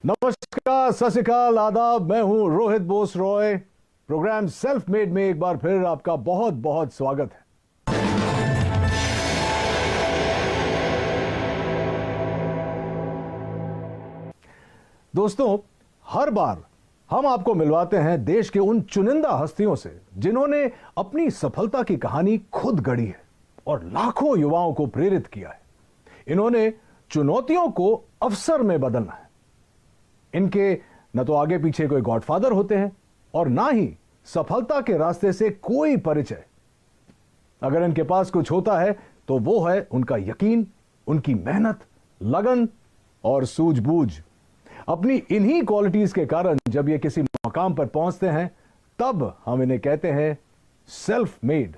नमस्कार, सत श्री अकाल, आदाब। मैं हूं Rohit Bose Roy. Program self made में एक बार फिर आपका बहुत बहुत स्वागत है। दोस्तों, हर बार हम आपको मिलवाते हैं देश के उन चुनिंदा हस्तियों से जिन्होंने अपनी सफलता की कहानी खुद गढ़ी है और लाखों युवाओं को प्रेरित किया है। इन्होंने चुनौतियों को अवसर में बदलना है। इनके न तो आगे पीछे कोई गॉडफादर होते हैं और ना ही सफलता के रास्ते से कोई परिचय। अगर इनके पास कुछ होता है तो वो है उनका यकीन, उनकी मेहनत, लगन और सूझबूझ। अपनी इन्हीं क्वालिटीज के कारण जब ये किसी मकाम पर पहुंचते हैं तब हम इन्हें कहते हैं सेल्फ मेड।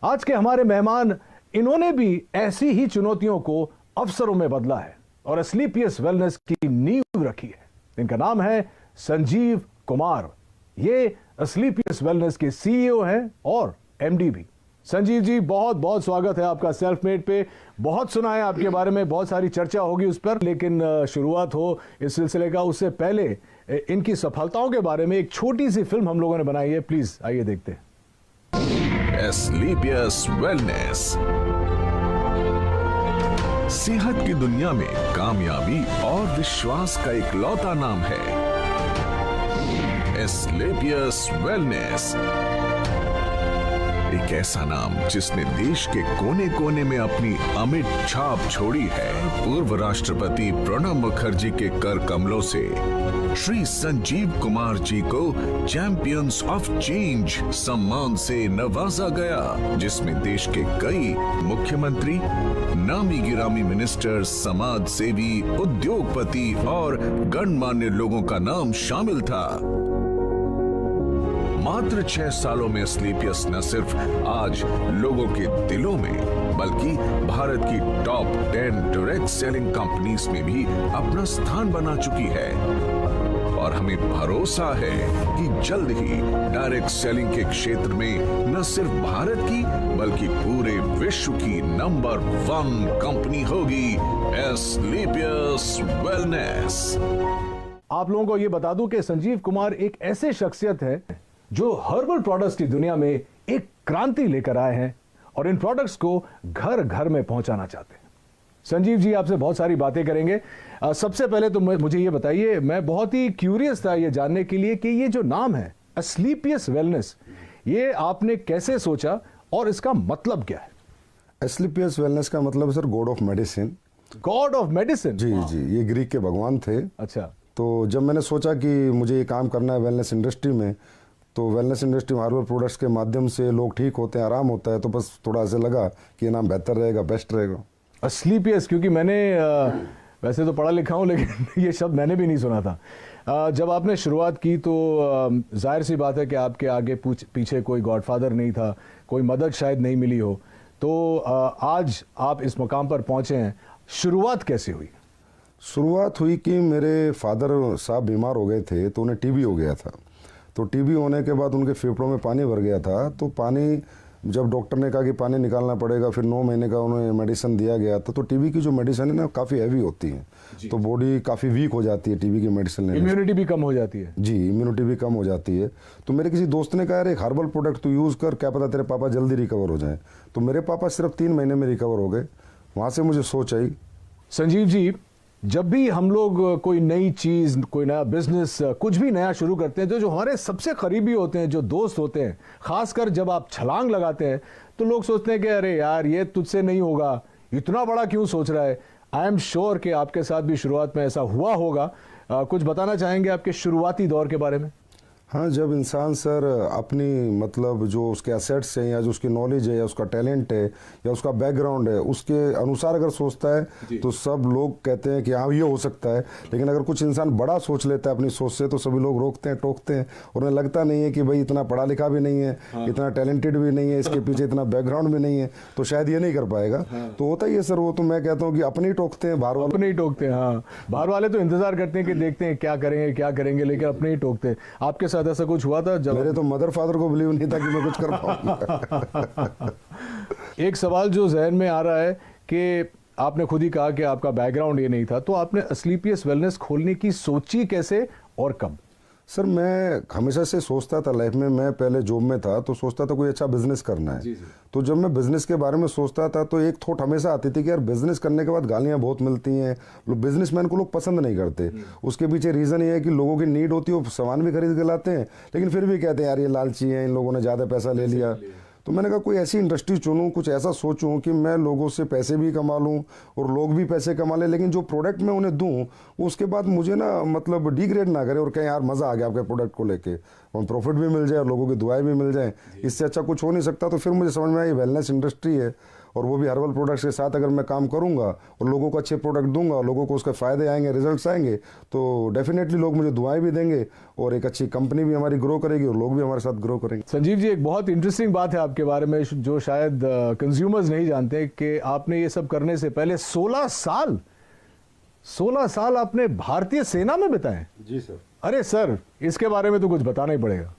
आज के हमारे मेहमान, इन्होंने भी ऐसी ही चुनौतियों को अवसरों में बदला है और एस्क्लेपियस वेलनेस की नींव रखी है। इनका नाम है संजीव कुमार। ये एस्क्लेपियस वेलनेस के सीईओ हैं और एमडी भी। संजीव जी, बहुत बहुत स्वागत है आपका सेल्फ मेड पे। बहुत सुना है आपके बारे में, बहुत सारी चर्चा होगी उस पर, लेकिन शुरुआत हो इस सिलसिले का उससे पहले इनकी सफलताओं के बारे में एक छोटी सी फिल्म हम लोगों ने बनाई है। प्लीज आइए देखते हैं। एस्क्लेपियस वेलनेस सेहत की दुनिया में कामयाबी और विश्वास का इकलौता नाम है। एस्क्लेपियस वेलनेस, एक ऐसा नाम जिसने देश के कोने कोने में अपनी अमिट छाप छोड़ी है। पूर्व राष्ट्रपति प्रणब मुखर्जी के कर कमलों से श्री संजीव कुमार जी को चैंपियंस ऑफ चेंज सम्मान से नवाजा गया, जिसमें देश के कई मुख्यमंत्री, नामी गिरामी मिनिस्टर, समाज सेवी, उद्योगपति और गणमान्य लोगों का नाम शामिल था। मात्र 6 सालों में एस्क्लेपियस न सिर्फ आज लोगों के दिलों में बल्कि भारत की टॉप 10 डायरेक्ट सेलिंग कंपनीज में भी अपना स्थान बना चुकी है और हमें भरोसा है कि जल्द ही डायरेक्ट सेलिंग के क्षेत्र में न सिर्फ भारत की बल्कि पूरे विश्व की नंबर 1 कंपनी होगी एस्क्लेपियस वेलनेस। आप लोगों को यह बता दूं कि संजीव कुमार एक ऐसे शख्सियत है जो हर्बल प्रोडक्ट्स की दुनिया में एक क्रांति लेकर आए हैं और इन प्रोडक्ट्स को घर घर में पहुंचाना चाहते हैं। संजीव जी, आपसे बहुत सारी बातें करेंगे। सबसे पहले तो मुझे ये बताइए, मैं बहुत ही क्यूरियस था ये जानने के लिए कि ये जो नाम है एस्क्लेपियस वेलनेस, ये आपने कैसे सोचा और इसका मतलब क्या है? एस्क्लेपियस वेलनेस का मतलब है sir god of medicine. God of medicine? जी जी, ये ग्रीक के भगवान थे। अच्छा। तो जब मैंने सोचा कि मुझे ये काम करना है वेलनेस इंडस्ट्री में, तो वेलनेस इंडस्ट्री में हर्बल प्रोडक्ट्स के माध्यम से लोग ठीक होते हैं, आराम होता है, तो बस थोड़ा ऐसे लगा कि ये नाम बेहतर रहेगा, बेस्ट रहेगा एस्क्लेपियस। क्योंकि मैंने वैसे तो पढ़ा लिखा हूँ लेकिन ये शब्द मैंने भी नहीं सुना था। जब आपने शुरुआत की तो जाहिर सी बात है कि आपके आगे पीछे कोई गॉडफादर नहीं था, कोई मदद शायद नहीं मिली हो, तो आज आप इस मुकाम पर पहुँचे हैं। शुरुआत कैसे हुई? शुरुआत हुई कि मेरे फादर साहब बीमार हो गए थे, तो उन्हें टीबी हो गया था। तो टीबी होने के बाद उनके फेफड़ों में पानी भर गया था। तो पानी, जब डॉक्टर ने कहा कि पानी निकालना पड़ेगा, फिर 9 महीने का उन्हें मेडिसिन दिया गया था। तो टीबी की जो मेडिसिन है ना, काफ़ी हैवी होती है, तो बॉडी काफ़ी वीक हो जाती है टीबी की मेडिसिन लेने से। इम्यूनिटी भी कम हो जाती है। जी, इम्यूनिटी भी कम हो जाती है। तो मेरे किसी दोस्त ने कहा, यार एक हर्बल प्रोडक्ट तो यूज़ कर, क्या पता तेरे पापा जल्दी रिकवर हो जाए। तो मेरे पापा सिर्फ 3 महीने में रिकवर हो गए। वहाँ से मुझे सोच आई। संजीव जी, जब भी हम लोग कोई नई चीज, कोई नया बिजनेस, कुछ भी नया शुरू करते हैं, तो जो हमारे सबसे करीबी होते हैं, जो दोस्त होते हैं, खासकर जब आप छलांग लगाते हैं तो लोग सोचते हैं कि अरे यार ये तुझसे नहीं होगा, इतना बड़ा क्यों सोच रहा है। आई एम श्योर कि आपके साथ भी शुरुआत में ऐसा हुआ होगा। कुछ बताना चाहेंगे आपके शुरुआती दौर के बारे में? हाँ, जब इंसान सर अपनी मतलब जो उसके एसेट्स हैं या जो उसकी नॉलेज है या उसका टैलेंट है या उसका बैकग्राउंड है, उसके अनुसार अगर सोचता है तो सब लोग कहते हैं कि हाँ ये हो सकता है। लेकिन अगर कुछ इंसान बड़ा सोच लेता है अपनी सोच से, तो सभी लोग रोकते हैं, टोकते हैं और उन्हें लगता नहीं है कि भाई इतना पढ़ा लिखा भी नहीं है, इतना टैलेंटेड भी नहीं है, इसके पीछे इतना बैकग्राउंड भी नहीं है, तो शायद ये नहीं कर पाएगा। तो होता ही है सर। वो तो मैं कहता हूँ कि अपने ही टोकते हैं, बाहर वाले अपने ही टोकते हैं। हाँ, बाहर वाले तो इंतजार करते हैं कि देखते हैं क्या करेंगे क्या करेंगे, लेकिन अपने ही टोकते हैं। आपके साथ ऐसा कुछ हुआ था? मेरे तो मदर फादर को बिलीव नहीं था कि मैं कुछ कर पाऊंगा। एक सवाल जो जहन में आ रहा है कि आपने खुद ही कहा कि आपका बैकग्राउंड ये नहीं था, तो आपने अस्क्लेपियस वेलनेस खोलने की सोची कैसे और कब? सर मैं हमेशा से सोचता था लाइफ में, मैं पहले जॉब में था तो सोचता था कोई अच्छा बिजनेस करना है। तो जब मैं बिजनेस के बारे में सोचता था तो एक थॉट हमेशा आती थी कि यार बिजनेस करने के बाद गालियां बहुत मिलती हैं, बिजनेसमैन को लोग पसंद नहीं करते। उसके पीछे रीज़न ये है कि लोगों की नीड होती है, वो सामान भी खरीद के लाते हैं लेकिन फिर भी कहते हैं यार ये लालची है, इन लोगों ने ज़्यादा पैसा ले लिया। तो मैंने कहा कोई ऐसी इंडस्ट्री चुनूं, कुछ ऐसा सोचूं कि मैं लोगों से पैसे भी कमा लूं और लोग भी पैसे कमा लें, लेकिन जो प्रोडक्ट मैं उन्हें दूं उसके बाद मुझे ना मतलब डिग्रेड ना करे और कहें यार मज़ा आ गया आपके प्रोडक्ट को लेके, और प्रॉफिट भी मिल जाए और लोगों की दुआएं भी मिल जाएं। इससे अच्छा कुछ हो नहीं सकता। तो फिर मुझे समझ में आया ये वेलनेस इंडस्ट्री है और वो भी हर्बल प्रोडक्ट्स के साथ अगर मैं काम करूंगा और लोगों को अच्छे प्रोडक्ट दूंगा, लोगों को उसके फ़ायदे आएंगे, रिजल्ट्स आएंगे, तो डेफिनेटली लोग मुझे दुआएं भी देंगे और एक अच्छी कंपनी भी हमारी ग्रो करेगी और लोग भी हमारे साथ ग्रो करेंगे। संजीव जी, एक बहुत इंटरेस्टिंग बात है आपके बारे में जो शायद कंज्यूमर्स नहीं जानते कि आपने ये सब करने से पहले 16 साल आपने भारतीय सेना में बिताए। जी सर। अरे सर, इसके बारे में तो कुछ बताना ही पड़ेगा।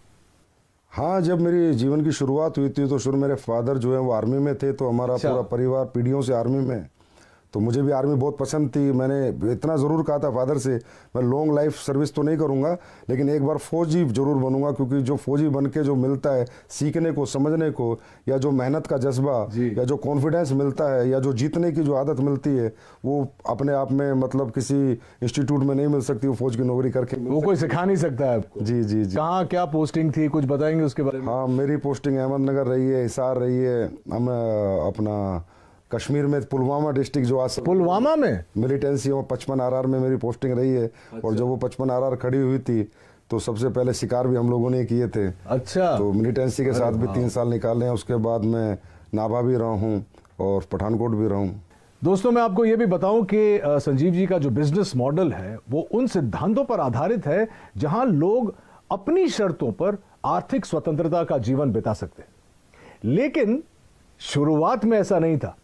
हाँ, जब मेरी जीवन की शुरुआत हुई थी तो शुरू मेरे फादर जो है वो आर्मी में थे, तो हमारा पूरा परिवार पीढ़ियों से आर्मी में, तो मुझे भी आर्मी बहुत पसंद थी। मैंने इतना ज़रूर कहा था फादर से मैं लॉन्ग लाइफ सर्विस तो नहीं करूँगा लेकिन एक बार फौजी जरूर बनूंगा, क्योंकि जो फौजी बन के जो मिलता है सीखने को, समझने को, या जो मेहनत का जज्बा या जो कॉन्फिडेंस मिलता है या जो जीतने की जो आदत मिलती है वो अपने आप में मतलब किसी इंस्टीट्यूट में नहीं मिल सकती। वो फौज की नौकरी करके वो कोई सिखा नहीं सकता है आपको। जी जी जी। कहाँ क्या पोस्टिंग थी, कुछ बताएंगे उसके बारे में? हाँ, मेरी पोस्टिंग अहमदनगर रही है, हिसार रही है, हम अपना कश्मीर में पुलवामा डिस्ट्रिक्ट जो आज पुलवामा में मिलिटेंसी और 55 RR में मेरी पोस्टिंग रही है। और जब वो 55 RR खड़ी हुई थी तो सबसे पहले शिकार भी हम लोगों ने किए थे। अच्छा। तो मिलिटेंसी के साथ भी 3 साल निकाले हैं। उसके बाद मैं नाभा भी रहा हूँ और पठानकोट भी रहा हूँ। दोस्तों, मैं आपको यह भी बताऊं कि संजीव जी का जो बिजनेस मॉडल है वो उन सिद्धांतों पर आधारित है जहां लोग अपनी शर्तों पर आर्थिक स्वतंत्रता का जीवन बिता सकते हैं। लेकिन शुरुआत में ऐसा नहीं था।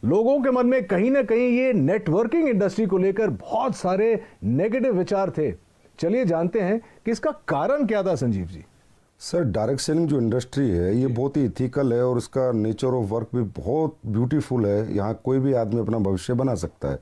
लोगों के मन में कहीं ना कहीं ये नेटवर्किंग इंडस्ट्री को लेकर बहुत सारे नेगेटिव विचार थे। चलिए जानते हैं कि इसका कारण क्या था Sanjeev ji. Sir, direct selling जो इंडस्ट्री है ये बहुत ही इथिकल है और इसका नेचर ऑफ वर्क भी बहुत ब्यूटीफुल है। यहाँ कोई भी आदमी अपना भविष्य बना सकता है,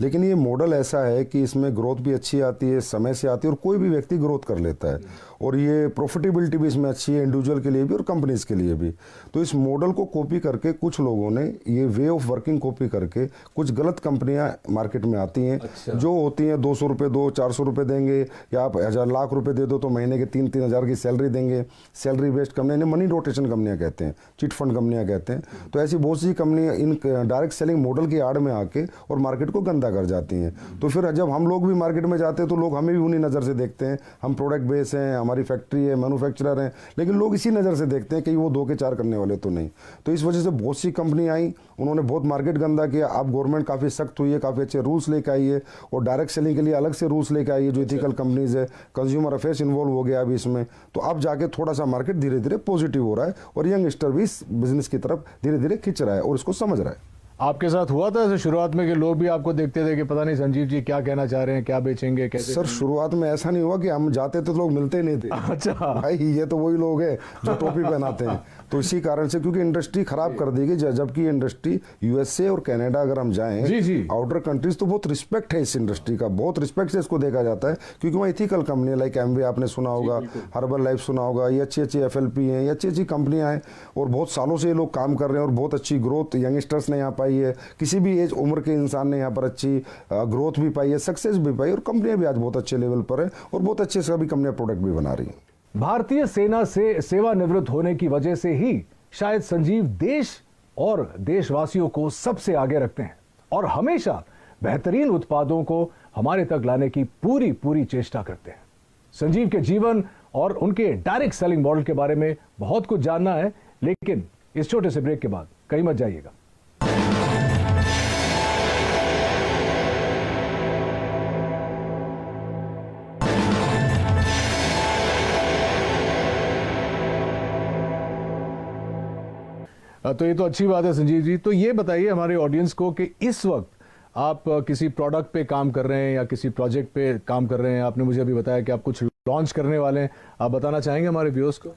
लेकिन ये मॉडल ऐसा है कि इसमें ग्रोथ भी अच्छी आती है, समय से आती है और कोई भी व्यक्ति ग्रोथ कर लेता है और ये प्रॉफिटेबिलिटी भी इसमें अच्छी है, इंडिविजुअल के लिए भी और कंपनीज के लिए भी। तो इस मॉडल को कॉपी करके कुछ लोगों ने ये वे ऑफ वर्किंग कॉपी करके कुछ गलत कंपनियां मार्केट में आती हैं। अच्छा। जो होती हैं 200 रुपये दो, 400 रुपये देंगे या आप 1000 लाख रुपए दे दो तो महीने के 3-3 हज़ार की सैलरी देंगे। Salary based company, money rotation कंपनियां कहते हैं, चिट फंड कंपनियां कहते हैं। तो ऐसी बहुत सी कंपनियां इन डायरेक्ट सेलिंग मॉडल की आड़ में आके और मार्केट को गंदा कर जाती हैं। तो फिर जब हम लोग भी मार्केट में जाते हैं तो लोग हमें भी उन्हीं नज़र से देखते हैं। हम प्रोडक्ट बेस हैं, हमारी फैक्ट्री है, मैन्युफैक्चरर हैं, लेकिन लोग इसी नज़र से देखते हैं कि वो 2 के 4 करने वाले तो नहीं। तो इस वजह से बहुत सी कंपनी आई, उन्होंने बहुत मार्केट गंदा किया। अब गवर्नमेंट काफ़ी सख्त हुई है, काफ़ी अच्छे रूल्स लेकर आई है और डायरेक्ट सेलिंग के लिए अलग से रूल्स लेकर आई है जो इथिकल कंपनीज है। कंज्यूमर अफेयर्स इन्वॉल्व हो गया अभी इसमें। तो अब जाके थोड़ा सा मार्केट धीरे धीरे पॉजिटिव हो रहा है और यंगस्टर भी इस बिजनेस की तरफ धीरे धीरे खिंच रहा है और इसको समझ रहा है। आपके साथ हुआ था ऐसे शुरुआत में कि लोग भी आपको देखते थे कि पता नहीं संजीव जी क्या कहना चाह रहे हैं, क्या बेचेंगे, कैसे? सर, शुरुआत में ऐसा नहीं हुआ कि हम जाते तो लोग मिलते नहीं थे। अच्छा भाई, ये तो वही लोग हैं जो टोपी पहनाते हैं। तो इसी कारण से, क्योंकि इंडस्ट्री खराब कर दी गई, जबकि इंडस्ट्री यूएसए और कनाडा अगर हम जाएं आउटर कंट्रीज तो बहुत रिस्पेक्ट है इस इंडस्ट्री का, बहुत रिस्पेक्ट से इसको देखा जाता है क्योंकि वहाँ इथिकल कंपनी लाइक एमवे आपने सुना होगा, हर्बल लाइफ सुना होगा, ये अच्छी अच्छी FLP हैं, ये अच्छी अच्छी कंपनियां हैं और बहुत सालों से ये लोग काम कर रहे हैं और बहुत अच्छी ग्रोथ यंगस्टर्स ने यहाँ पाई है। किसी भी एज उम्र के इंसान ने यहाँ पर अच्छी ग्रोथ भी पाई है, सक्सेस भी पाई और कंपनियां भी आज बहुत अच्छे लेवल पर है और बहुत अच्छे से अभी कंपनियां प्रोडक्ट भी बना रही हैं। भारतीय सेना से सेवानिवृत्त होने की वजह से ही शायद संजीव देश और देशवासियों को सबसे आगे रखते हैं और हमेशा बेहतरीन उत्पादों को हमारे तक लाने की पूरी चेष्टा करते हैं। संजीव के जीवन और उनके डायरेक्ट सेलिंग मॉडल के बारे में बहुत कुछ जानना है, लेकिन इस छोटे से ब्रेक के बाद कहीं मत जाइएगा। तो ये तो अच्छी बात है संजीव जी। तो ये बताइए हमारे ऑडियंस को कि इस वक्त आप किसी प्रोडक्ट पे काम कर रहे हैं या किसी प्रोजेक्ट पे काम कर रहे हैं। आपने मुझे अभी बताया कि आप कुछ लॉन्च करने वाले हैं, आप बताना चाहेंगे हमारे व्यूअर्स को?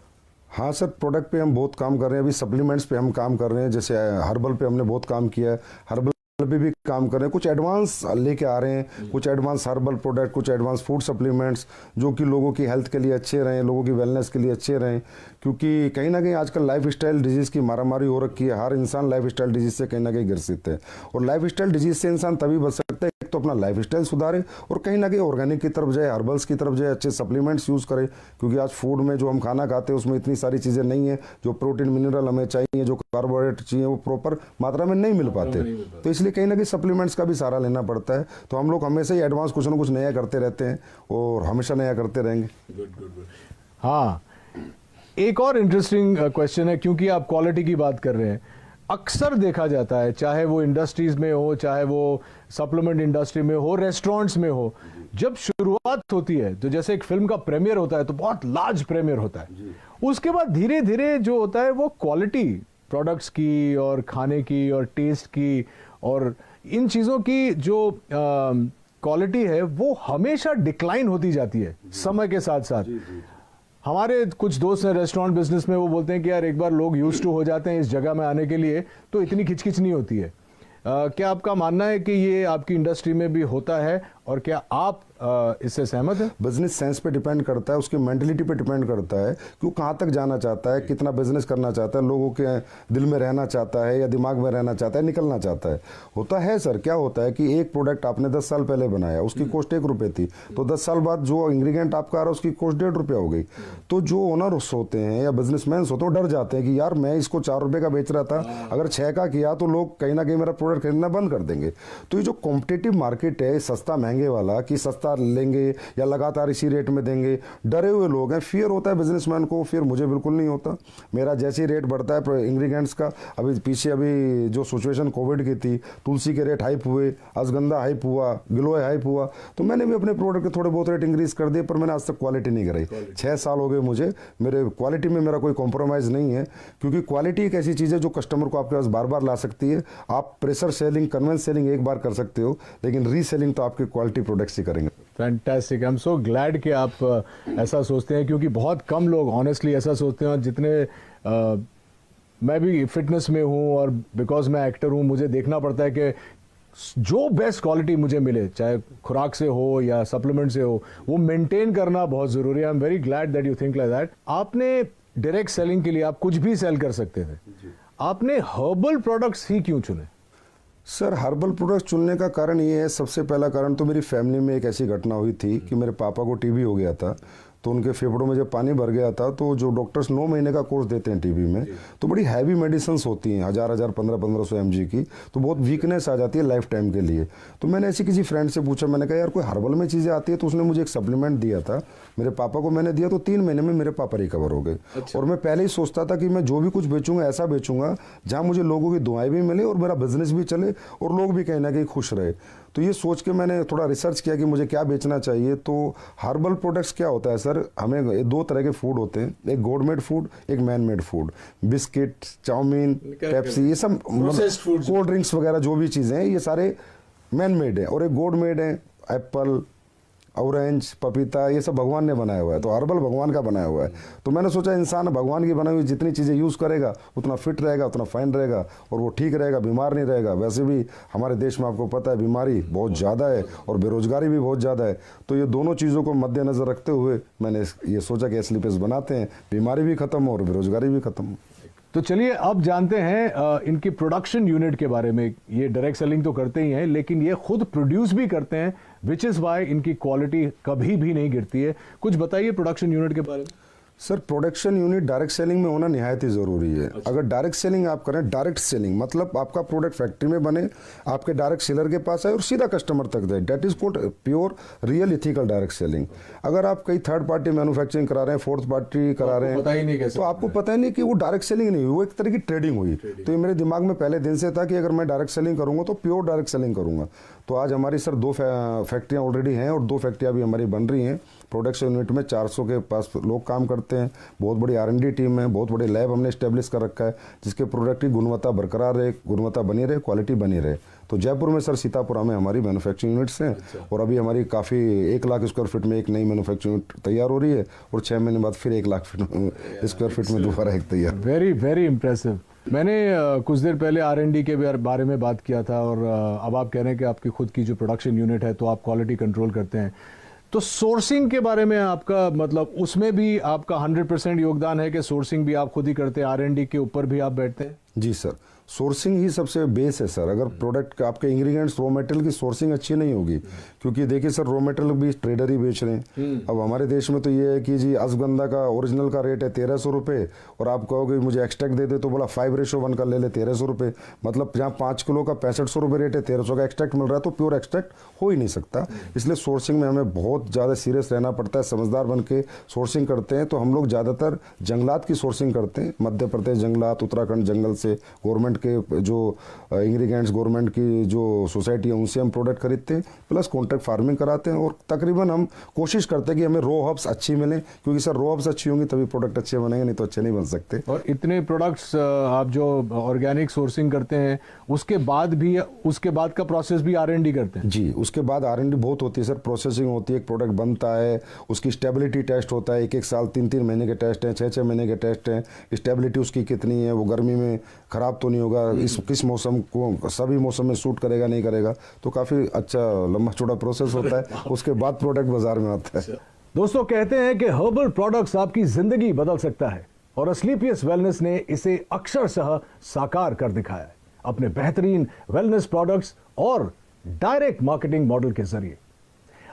हाँ सर, प्रोडक्ट पे हम बहुत काम कर रहे हैं। अभी सप्लीमेंट्स पे हम काम कर रहे हैं, जैसे हर्बल पे हमने बहुत काम किया है। हर्बल पे भी काम कर रहे हैं, कुछ एडवांस लेके आ रहे हैं, कुछ एडवांस हर्बल प्रोडक्ट, कुछ एडवांस फूड सप्लीमेंट्स जो कि लोगों की हेल्थ के लिए अच्छे रहें, लोगों की वेलनेस के लिए अच्छे रहें। क्योंकि कहीं ना कहीं आजकल लाइफ स्टाइल डिजीज़ की मारामारी हो रखी है, हर इंसान लाइफ स्टाइल डिजीज़ से कहीं ना कहीं ग्रसित है। और लाइफ स्टाइल डिजीज़ से इंसान तभी बच सकता है, एक तो अपना लाइफ स्टाइल सुधारे और कहीं ना कहीं ऑर्गेनिक की तरफ जाए, हर्बल्स की तरफ जाए, अच्छे सप्लीमेंट्स यूज़ करे। क्योंकि आज फूड में जो हम खाना खाते हैं उसमें इतनी सारी चीज़ें नहीं है, जो प्रोटीन मिनरल हमें चाहिए, जो कार्बोहाइड्रेट चाहिए, वो प्रॉपर मात्रा में नहीं मिल पाते। तो इसलिए कहीं ना कहीं सप्लीमेंट्स का भी सहारा लेना पड़ता है। तो हम लोग हमेशा ही एडवांस कुछ ना कुछ नया करते रहते हैं और हमेशा नया करते रहेंगे। हाँ, एक और इंटरेस्टिंग क्वेश्चन है, क्योंकि आप क्वालिटी की बात कर रहे हैं। अक्सर देखा जाता है, चाहे वो इंडस्ट्रीज में हो, चाहे वो सप्लीमेंट इंडस्ट्री में हो, रेस्टोरेंट्स में हो, जब शुरुआत होती है तो जैसे एक फिल्म का प्रीमियर होता है तो बहुत लार्ज प्रीमियर होता है। उसके बाद धीरे धीरे जो होता है वो क्वालिटी प्रोडक्ट्स की और खाने की और टेस्ट की और इन चीज़ों की जो क्वालिटी है वो हमेशा डिक्लाइन होती जाती है समय के साथ साथ। हमारे कुछ दोस्त हैं रेस्टोरेंट बिजनेस में, वो बोलते हैं कि यार एक बार लोग यूज्ड टू हो जाते हैं इस जगह में आने के लिए तो इतनी खिचखिच नहीं होती है। क्या आपका मानना है कि ये आपकी इंडस्ट्री में भी होता है और क्या आप इससे सहमत हैं? बिजनेस सेंस पे डिपेंड करता है, उसकी मेंटलिटी पे डिपेंड करता है कि वो कहाँ तक जाना चाहता है, कितना बिजनेस करना चाहता है, लोगों के दिल में रहना चाहता है या दिमाग में रहना चाहता है, निकलना चाहता है। होता है सर, क्या होता है कि एक प्रोडक्ट आपने 10 साल पहले बनाया, उसकी कॉस्ट 1 रुपये थी, तो 10 साल बाद जो इंग्रेडिएंट आपका आ रहा है उसकी कॉस्ट 1.5 रुपया हो गई। तो जो ओनर्स होते हैं या बिजनेसमैन होते हैं वो डर जाते हैं कि यार मैं इसको 4 रुपये का बेच रहा था, अगर 6 का किया तो लोग कहीं ना कहीं मेरा प्रोडक्ट खरीदना बंद कर देंगे। तो ये जो कॉम्पिटिटिव मार्केट है सस्ता महंगे वाला, कि सस्ता लेंगे या लगातार इसी रेट में देंगे, डरे हुए लोग हैं। फियर होता है बिजनेसमैन को, फिर मुझे बिल्कुल नहीं होता। मेरा जैसे ही रेट बढ़ता है इंग्रेडिएंट्स का, अभी पीछे अभी जो सिचुएशन कोविड की थी, तुलसी के रेट हाइप हुए, अश्वगंधा हाइप हुआ, गिलोय हाइप हुआ, तो मैंने भी अपने प्रोडक्ट के थोड़े बहुत रेट इंक्रीज कर दिए, पर मैंने आज तक क्वालिटी नहीं कराई। 6 साल हो गए मुझे, मेरे क्वालिटी में मेरा कोई कॉम्प्रोमाइज़ नहीं है। क्योंकि क्वालिटी एक ऐसी चीज़ है जो कस्टमर को आपके पास बार बार ला सकती है। आप प्रेशर सेलिंग, कन्वेंस सेलिंग एक बार कर सकते हो, लेकिन रीसेलिंग तो आपके क्वालिटी प्रोडक्ट्स ही करेंगे। Fantastic, I am so glad कि आप ऐसा सोचते हैं, क्योंकि बहुत कम लोग ऑनेस्टली ऐसा सोचते हैं। और जितने मैं भी फिटनेस में हूँ और बिकॉज मैं एक्टर हूँ, मुझे देखना पड़ता है कि जो बेस्ट क्वालिटी मुझे मिले, चाहे खुराक से हो या सप्लीमेंट से हो, वो मेंटेन करना बहुत ज़रूरी है। I am very glad that you think like that. आपने डायरेक्ट सेलिंग के लिए आप कुछ भी सेल कर सकते थे, आपने हर्बल प्रोडक्ट्स ही क्यों चुने? सर, हर्बल प्रोडक्ट चुनने का कारण ये है, सबसे पहला कारण तो मेरी फैमिली में एक ऐसी घटना हुई थी कि मेरे पापा को टीबी हो गया था। तो उनके फेफड़ों में जब पानी भर गया था, तो जो डॉक्टर्स 9 महीने का कोर्स देते हैं टीबी में, तो बड़ी हैवी मेडिसिन्स होती हैं, 1000 1500 mg की, तो बहुत वीकनेस आ जाती है लाइफ टाइम के लिए। तो मैंने ऐसी किसी फ्रेंड से पूछा, मैंने कहा यार कोई हर्बल में चीज़ें आती है, तो उसने मुझे एक सप्लीमेंट दिया था, मेरे पापा को मैंने दिया, तो 3 महीने में मेरे पापा रिकवर हो गए। और मैं पहले ही सोचता था कि मैं जो भी कुछ बेचूंगा ऐसा बेचूंगा जहाँ मुझे लोगों की दुआएं भी मिले और मेरा बिजनेस भी चले और लोग भी कहीं ना कहीं खुश रहे। तो ये सोच के मैंने थोड़ा रिसर्च किया कि मुझे क्या बेचना चाहिए। तो हर्बल प्रोडक्ट्स क्या होता है सर, हमें 2 तरह के फूड होते हैं, एक गॉड मेड फूड, एक man made food. Biscuit, chow mein, Pepsi, ये सब कोल्ड ड्रिंक्स वगैरह जो भी चीज़ें हैं, ये सारे मैन मेड है। और एक गॉड मेड है, एप्पल, ऑरेंज, पपीता, ये सब भगवान ने बनाया हुआ है। तो हर्बल भगवान का बनाया हुआ है। तो मैंने सोचा इंसान भगवान की बनाई हुई जितनी चीज़ें यूज़ करेगा उतना फिट रहेगा, उतना फाइन रहेगा और वो ठीक रहेगा, बीमार नहीं रहेगा। वैसे भी हमारे देश में आपको पता है बीमारी बहुत ज़्यादा है और बेरोजगारी भी बहुत ज़्यादा है। तो ये दोनों चीज़ों को मद्देनज़र रखते हुए मैंने ये सोचा कि एस्लीपियस बनाते हैं, बीमारी भी खत्म हो और बेरोजगारी भी खत्म हो। तो चलिए अब जानते हैं इनकी प्रोडक्शन यूनिट के बारे में। ये डायरेक्ट सेलिंग तो करते ही हैं, लेकिन ये खुद प्रोड्यूस भी करते हैं, विच इज़ वाई इनकी क्वालिटी कभी भी नहीं गिरती है। कुछ बताइए प्रोडक्शन यूनिट के बारे में। Sir, production unit direct selling में होना निहायत ही ज़रूरी है। अगर डायरेक्ट सेलिंग आप करें, डायरेक्ट सेलिंग मतलब आपका प्रोडक्ट फैक्ट्री में बने, आपके डायरेक्ट सेलर के पास आए और सीधा कस्टमर तक जाए, that is called pure real ethical direct selling. अगर आप कई थर्ड पार्टी मैन्युफैक्चरिंग करा रहे हैं, फोर्थ पार्टी करा रहे हैं, तो आपको पता ही नहीं कि वो डायरेक्ट सेलिंग नहीं हुई, वो एक तरह की ट्रेडिंग हुई। तो ये मेरे दिमाग में पहले दिन से था कि अगर मैं डायरेक्ट सेलिंग करूँगा तो प्योर डायरेक्ट सेलिंग करूँगा। तो आज हमारी सर 2 फैक्ट्रियाँ ऑलरेडी हैं और 2 फैक्ट्रियाँ अभी हमारी बन रही हैं। प्रोडक्शन यूनिट में 400 के पास लोग काम करते हैं, बहुत बड़ी R&D टीम है, बहुत बड़े लैब हमने इस्टेब्लिश कर रखा है जिसके प्रोडक्ट की गुणवत्ता बरकरार रहे, गुणवत्ता बनी रहे, क्वालिटी बनी रहे। तो जयपुर में सर सीतापुरा में हमारी मैन्युफैक्चरिंग यूनिट्स हैं। और अभी हमारी काफ़ी 1 लाख स्क्वायर फीट में एक नई मैन्युफैक्चरिंग यूनिट तैयार हो रही है और 6 महीने बाद फिर 1 लाख स्क्वायर फीट में दोबारा एक तैयार। Very very impressive. मैंने कुछ देर पहले R&D के बारे में बात किया था और अब आप कह रहे हैं कि आपकी खुद की जो प्रोडक्शन यूनिट है तो आप क्वालिटी कंट्रोल करते हैं, तो सोर्सिंग के बारे में आपका मतलब उसमें भी आपका 100% योगदान है कि सोर्सिंग भी आप खुद ही करते हैं, R&D के ऊपर भी आप बैठते हैं? जी सर, सोर्सिंग ही सबसे बेस है सर। अगर प्रोडक्ट का आपके इंग्रेडिएंट्स रॉ मटेरियल की सोर्सिंग अच्छी नहीं होगी, क्योंकि देखिए सर रॉ मटेरियल भी ट्रेडर ही बेच रहे हैं। अब हमारे देश में तो ये है कि जी अश्वगंधा का ओरिजिनल का रेट है 1300 रुपये और आप कहोगे मुझे एक्सट्रैक्ट दे दे तो बोला 5:1 का ले ले 1300 रुपये, मतलब जहाँ 5 किलो का 6500 रुपये रेट है 1300 का एक्सट्रैक्ट मिल रहा है, तो प्योर एक्सट्रैक्ट हो ही नहीं सकता। इसलिए सोर्सिंग में हमें बहुत ज़्यादा सीरियस रहना पड़ता है, समझदार बन के सोर्सिंग करते हैं। तो हम लोग ज़्यादातर जंगलात की सोर्सिंग करते हैं, मध्य प्रदेश जंगलात, उत्तराखंड जंगल से गवर्नमेंट के जो इंग्रेडिएंट्स गवर्नमेंट की जो सोसाइटी है उनसे हम प्रोडक्ट खरीदते हैं, प्लस कॉन्ट्रैक्ट फार्मिंग कराते हैं। और तकरीबन हम कोशिश करते हैं कि हमें रॉ हर्ब्स अच्छी मिले, क्योंकि सर रॉ हर्ब्स अच्छी होंगी तभी प्रोडक्ट अच्छे बनेंगे, नहीं तो अच्छे नहीं बन सकते। और इतने प्रोडक्ट्स आप जो ऑर्गेनिक सोर्सिंग करते हैं उसके बाद का प्रोसेस भी R&D करते हैं? जी, उसके बाद R&D बहुत होती है सर, प्रोसेसिंग होती है, एक प्रोडक्ट बनता है, उसकी स्टेबिलिटी टेस्ट होता है, 1-1 साल 3-3 महीने के टेस्ट हैं, 6-6 महीने के टेस्ट हैं, स्टेबिलिटी उसकी कितनी है, वो गर्मी में ख़राब तो नहीं होगा, किस मौसम को सभी मौसम में सूट करेगा नहीं करेगा, तो काफ़ी अच्छा लंबा चौड़ा प्रोसेस होता है। उसके बाद प्रोडक्ट बाजार में आता है। दोस्तों, कहते हैं कि हर्बल प्रोडक्ट्स आपकी जिंदगी बदल सकता है और अस्क्लेपियस वेलनेस ने इसे अक्षरशः साकार कर दिखाया है अपने बेहतरीन वेलनेस प्रोडक्ट्स और डायरेक्ट मार्केटिंग मॉडल के जरिए।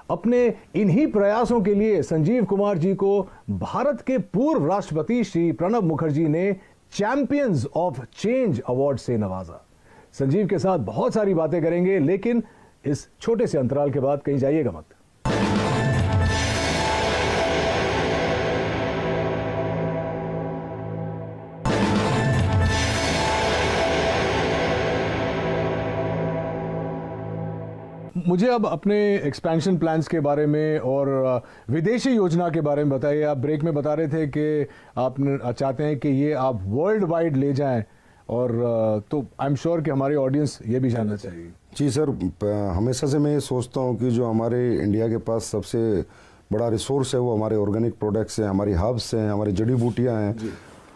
अपने इन्हीं प्रयासों के लिए संजीव कुमार जी को भारत के पूर्व राष्ट्रपति श्री प्रणब मुखर्जी ने चैंपियंस ऑफ चेंज अवार्ड से नवाजा। संजीव के साथ बहुत सारी बातें करेंगे, लेकिन इस छोटे से अंतराल के बाद कहीं जाइएगा मत। मुझे अब अपने एक्सपेंशन प्लान्स के बारे में और विदेशी योजना के बारे में बताइए। आप ब्रेक में बता रहे थे कि आप चाहते हैं कि ये आप वर्ल्ड वाइड ले जाएं, और तो आई एम श्योर कि हमारी ऑडियंस ये भी जानना चाहिए। जी सर, हमेशा से मैं ये सोचता हूँ कि जो हमारे इंडिया के पास सबसे बड़ा रिसोर्स है वो हमारे ऑर्गेनिक प्रोडक्ट्स हैं, हमारी हर्ब्स हैं, हमारी जड़ी बूटियाँ हैं,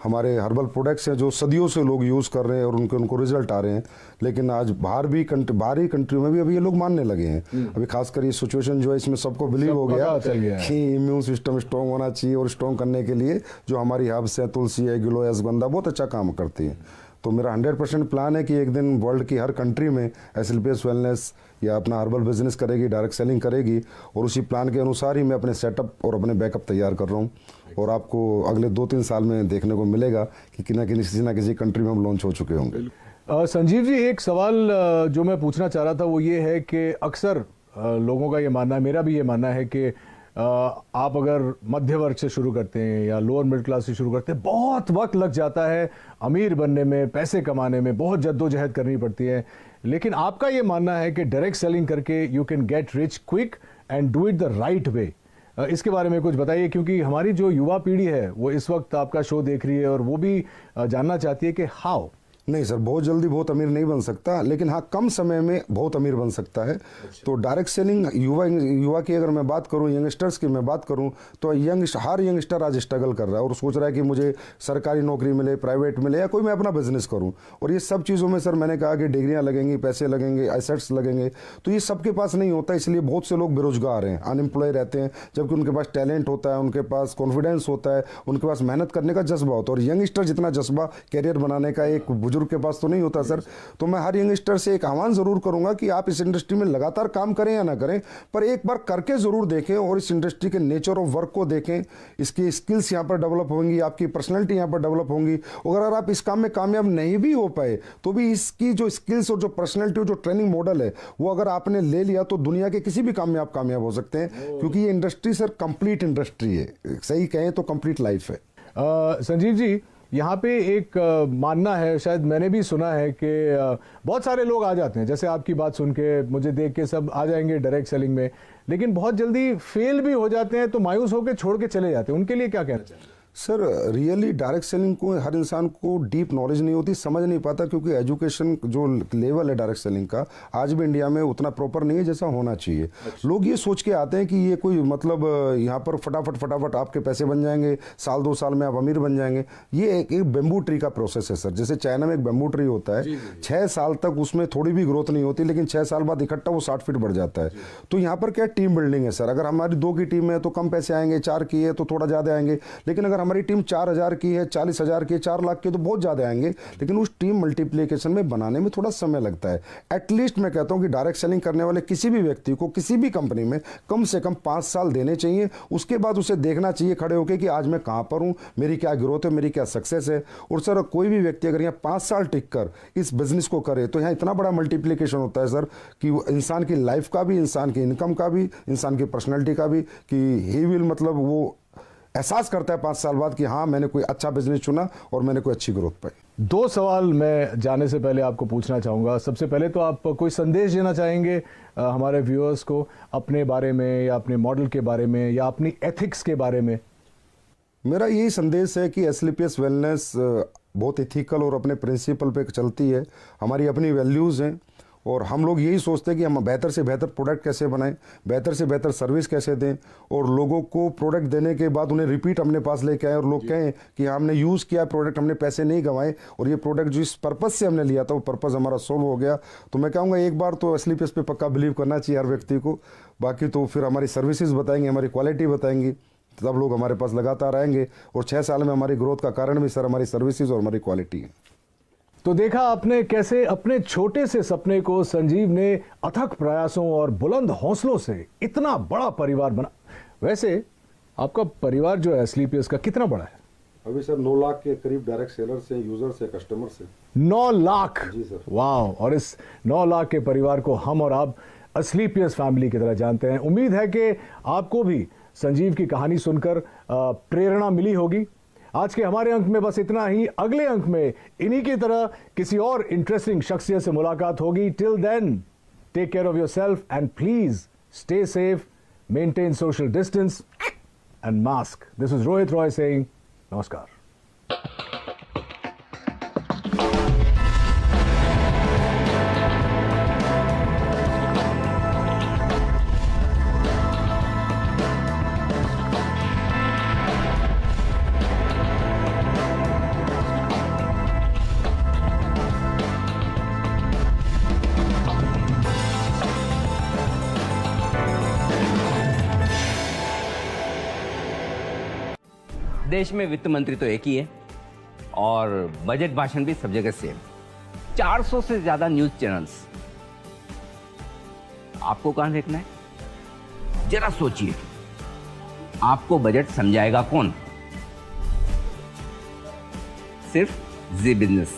हमारे हर्बल प्रोडक्ट्स हैं जो सदियों से लोग यूज़ कर रहे हैं और उनको रिजल्ट आ रहे हैं। लेकिन आज बाहरी कंट्रियों में भी अभी ये लोग मानने लगे हैं। अभी खासकर ये सिचुएशन जो है इसमें सबको बिलीव हो गया कि इम्यून सिस्टम स्ट्रॉन्ग होना चाहिए, और स्ट्रॉन्ग करने के लिए जो हमारी हर्ब्स हैं, तुलसी है, गिलोय, अश्वगंधा बहुत अच्छा काम करती है। तो मेरा 100% प्लान है कि एक दिन वर्ल्ड की हर कंट्री में अस्क्लेपियस वेलनेस या अपना हर्बल बिजनेस करेगी, डायरेक्ट सेलिंग करेगी, और उसी प्लान के अनुसार ही मैं अपने सेटअप और अपने बैकअप तैयार कर रहा हूँ। और आपको अगले 2-3 साल में देखने को मिलेगा कि किसी ना किसी कंट्री में हम लॉन्च हो चुके होंगे। संजीव जी, एक सवाल जो मैं पूछना चाह रहा था वो ये है कि अक्सर लोगों का ये मानना है, मेरा भी ये मानना है कि आप अगर मध्य वर्ग से शुरू करते हैं या लोअर मिडिल क्लास से शुरू करते हैं, बहुत वक्त लग जाता है अमीर बनने में, पैसे कमाने में, बहुत जद्दोजहद करनी पड़ती है। लेकिन आपका ये मानना है कि डायरेक्ट सेलिंग करके you can get rich quick and do it the right way. इसके बारे में कुछ बताइए, क्योंकि हमारी जो युवा पीढ़ी है वो इस वक्त आपका शो देख रही है और वो भी जानना चाहती है कि हाउ। नहीं सर, बहुत जल्दी बहुत अमीर नहीं बन सकता, लेकिन हाँ कम समय में बहुत अमीर बन सकता है। तो डायरेक्ट सेलिंग युवा की अगर मैं बात करूँ, यंगस्टर्स की मैं बात करूँ, तो हर यंगस्टर आज स्ट्रगल कर रहा है और सोच रहा है कि मुझे सरकारी नौकरी मिले, प्राइवेट मिले, या कोई मैं अपना बिजनेस करूँ। और ये सब चीज़ों में सर मैंने कहा कि डिग्रियाँ लगेंगी, पैसे लगेंगे, एसेट्स लगेंगे, तो ये सबके पास नहीं होता। इसलिए बहुत से लोग बेरोजगार हैं, अनएम्प्लॉय रहते हैं, जबकि उनके पास टैलेंट होता है, उनके पास कॉन्फिडेंस होता है, उनके पास मेहनत करने का जज्बा होता है। और यंगस्टर जितना जज्बा कैरियर बनाने का एक बुजुर्ग के पास तो नहीं होता सर। तो मैं हर यंगस्टर से एक आह्वान जरूर करूंगा कि आप इस इंडस्ट्री में लगातार काम करें या ना करें, पर एक बार करके जरूर देखें और इस इंडस्ट्री के नेचर ऑफ वर्क को देखें। इसकी स्किल्स यहाँ पर डेवलप होंगी, आपकी पर्सनैलिटी यहाँ पर डेवलप होंगी। अगर आप इस काम में कामयाब नहीं भी हो पाए तो भी इसकी जो स्किल्स और जो पर्सनैलिटी और जो ट्रेनिंग मॉडल है वो अगर आपने ले लिया तो दुनिया के किसी भी काम में आप कामयाब हो सकते हैं, क्योंकि ये इंडस्ट्री सर कंप्लीट इंडस्ट्री है, सही कहें तो कंप्लीट लाइफ है। संजीव जी, यहाँ पे एक मानना है, शायद मैंने भी सुना है कि बहुत सारे लोग आ जाते हैं, जैसे आपकी बात सुन के मुझे देख के सब आ जाएंगे डायरेक्ट सेलिंग में, लेकिन बहुत जल्दी फेल भी हो जाते हैं तो मायूस होकर छोड़ के चले जाते हैं। उनके लिए क्या कहना चाहिए? सर रियली डायरेक्ट सेलिंग को हर इंसान को डीप नॉलेज नहीं होती, समझ नहीं पाता, क्योंकि एजुकेशन जो लेवल है डायरेक्ट सेलिंग का आज भी इंडिया में उतना प्रॉपर नहीं है जैसा होना चाहिए। लोग ये सोच के आते हैं कि ये कोई मतलब यहाँ पर फटाफट आपके पैसे बन जाएंगे, साल 2 साल में आप अमीर बन जाएंगे। ये एक बेम्बू ट्री का प्रोसेस है सर। जैसे चाइना में एक बेम्बू ट्री होता है, 6 साल तक उसमें थोड़ी भी ग्रोथ नहीं होती, लेकिन 6 साल बाद इकट्ठा वो 60 फीट बढ़ जाता है। तो यहाँ पर क्या टीम बिल्डिंग है सर। अगर हमारी 2 की टीम है तो कम पैसे आएंगे, 4 की है तो थोड़ा ज़्यादा आएंगे, लेकिन अगर हमारी टीम 4000 की है, 40,000 की है, 4 लाख की है तो बहुत ज़्यादा आएंगे। लेकिन उस टीम मल्टीप्लिकेशन में बनाने में थोड़ा समय लगता है। एटलीस्ट मैं कहता हूँ कि डायरेक्ट सेलिंग करने वाले किसी भी व्यक्ति को किसी भी कंपनी में कम से कम 5 साल देने चाहिए। उसके बाद उसे देखना चाहिए खड़े होकर कि आज मैं कहाँ पर हूँ, मेरी क्या ग्रोथ है, मेरी क्या सक्सेस है। और सर कोई भी व्यक्ति अगर यहाँ 5 साल टिक कर इस बिजनेस को करे तो यहाँ इतना बड़ा मल्टीप्लिकेशन होता है सर कि इंसान की लाइफ का भी, इंसान की इनकम का भी, इंसान की पर्सनैलिटी का भी, कि ही विल मतलब वो एहसास करता है 5 साल बाद कि हाँ मैंने कोई अच्छा बिजनेस चुना और मैंने कोई अच्छी ग्रोथ पाई। 2 सवाल मैं जाने से पहले आपको पूछना चाहूँगा। सबसे पहले तो आप कोई संदेश देना चाहेंगे हमारे व्यूअर्स को अपने बारे में, या अपने मॉडल के बारे में, या अपनी एथिक्स के बारे में? मेरा यही संदेश है कि एस्क्लेपियस वेलनेस बहुत इथिकल और अपने प्रिंसिपल पे चलती है। हमारी अपनी वैल्यूज़ हैं और हम लोग यही सोचते हैं कि हम बेहतर से बेहतर प्रोडक्ट कैसे बनाएं, बेहतर से बेहतर सर्विस कैसे दें, और लोगों को प्रोडक्ट देने के बाद उन्हें रिपीट अपने पास लेके आए और लोग कहें कि हमने यूज़ किया प्रोडक्ट, हमने पैसे नहीं गंवाए और ये प्रोडक्ट जो इस पर्पज़ से हमने लिया था वो पर्पज़ हमारा सोल्व हो गया। तो मैं कहूँगा एक बार तो एस्क्लेपियस पे पक्का बिलीव करना चाहिए हर व्यक्ति को। बाकी तो फिर हमारी सर्विसेज बताएंगे, हमारी क्वालिटी बताएंगी, तब लोग हमारे पास लगातार आएंगे। और 6 साल में हमारी ग्रोथ का कारण भी सर हमारी सर्विसेज और हमारी क्वालिटी है। तो देखा आपने कैसे अपने छोटे से सपने को संजीव ने अथक प्रयासों और बुलंद हौसलों से इतना बड़ा परिवार बना। वैसे आपका परिवार जो है एस्क्लेपियस का कितना बड़ा है? अभी सर 9 लाख के करीब डायरेक्ट सेलर से, यूजर से, कस्टमर से। 9 लाख? जी सर। वाह। और इस 9 लाख के परिवार को हम और आप एस्क्लेपियस फैमिली की तरह जानते हैं। उम्मीद है कि आपको भी संजीव की कहानी सुनकर प्रेरणा मिली होगी। आज के हमारे अंक में बस इतना ही। अगले अंक में इन्हीं की तरह किसी और इंटरेस्टिंग शख्सियत से मुलाकात होगी। Till then take care of yourself and please stay safe, maintain social distance and mask. This is Rohit Roy saying नमस्कार। देश में वित्त मंत्री तो एक ही है और बजट भाषण भी सब जगह सेम। 400 से ज्यादा न्यूज चैनल्स। आपको कहां देखना है? जरा सोचिए, आपको बजट समझाएगा कौन? सिर्फ जी बिजनेस।